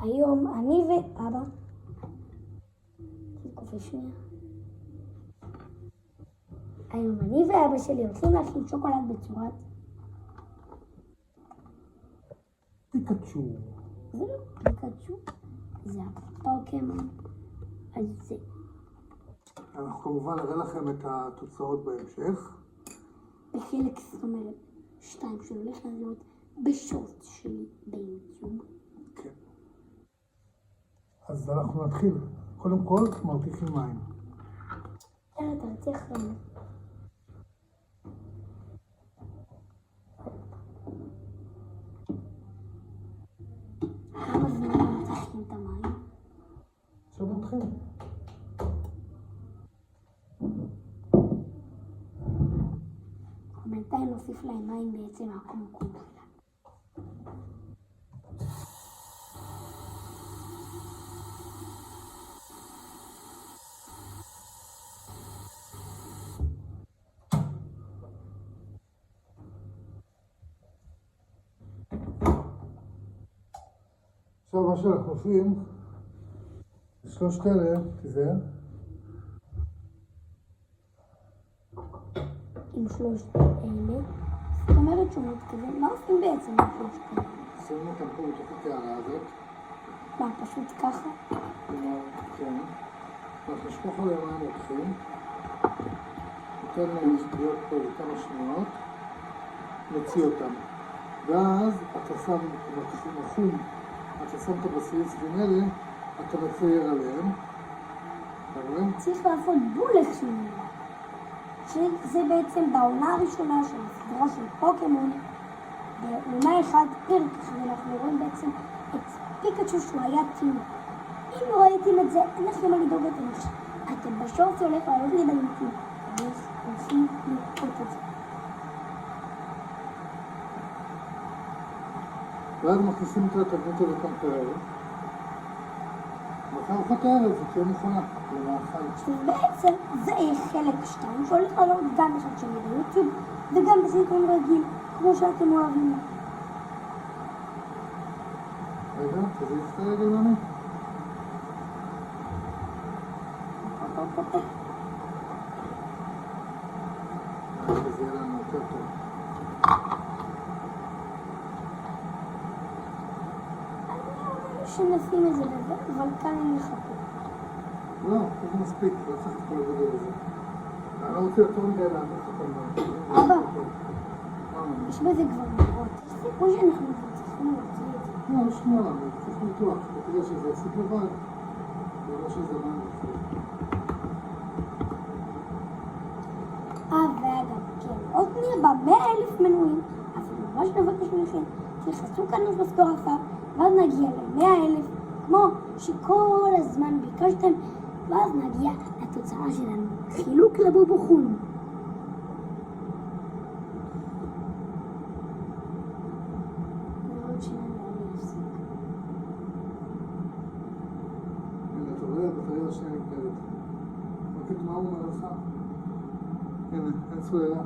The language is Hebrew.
היום אני ואבא, קופי שנייה. היום אני ואבא שלי הולכים להכין שוקולד בצורת פיקצ'ו. זה לא פיקצ'ו, זה הפוקימון הזה. אנחנו כמובן נראה לכם את התוצאות בהמשך. בחלק 22 שהולך לעלות בשורט שלי ביוטיוב. כן. אז אנחנו נתחיל. קודם כל, מרתיחים מים. יאללה, תרתיח לנו. כמה זמן מרתיחים את המים? עכשיו נתחיל. בינתיים נוסיף להם מים בעצם מהקומקום. עכשיו מה שאנחנו עושים, שלושת אלה, תיזהר. עם שלושת אלה, זאת אומרת שהוא מתכוון, מה עושים בעצם עם שלושת אלה? שמים אותם פה בתוך הקערה הזאת. מה, פשוט ככה? כן. אנחנו נשפוך עליהם מים רותחים. ניתן להם להיות פה לכמה שניות. נוציא אותם. ואז אתה שם חום, אתה שם את הבסיס, ואלה אתה מצייר עליהם. אתה רואה? צריך לעשות בולך שלי. שזה בעצם בעונה הראשונה של הסדרה של פוקימון. בעונה אחד פרק, ואנחנו רואים בעצם את פיקצ'ו שהוא היה תינוק. אם לא ראיתם את זה, אין לכם מה לדאוג את זה. אתם בשורט הולך לעלות לי ביוטיוב. הולכים לראות את זה. ואז מכניסים את התבנית הזאת כמקרר. ואחר ארוחת הערב זה תהיה מוכנה למאכל. ובעצם זה חלק 2 שהולך לעלות גם אחד שלי ביוטיוב וגם בסרטון רגיל, כמו שאתם אוהבים. רגע, תזיז את הרגל ממני. זה יהיה לנו יותר טוב. שנשים את זה לזה, אבל כאן אני מחכה. לא, זה מספיק, לא צריך את כל הגודל הזה. אני לא רוצה יותר מדי להעמיד את הכל. אבא, יש בזה כבר נראות. זה כמו שאנחנו צריכים להוציא את זה. לא, שנייה, אני צריך ניתוח. אתה תראה שזה עשית לבד, ולא שזה מים בפנים. ואגב, כן, עוד נראה ב100,000 מנויים, אז אני ממש מבקש מכם, תלחצו כאן בכפתור אפר, ואז נגיע ל100,000, כמו שכל הזמן ביקשתם, ואז נגיע לתוצאה שלנו, חילוק לבובוכון. נראות שלנו לא להפסיק. הנה, אתה רואה, הבטריה השנייה נגמרת. רק מה הוא אומר לך? הנה, אין סוללה.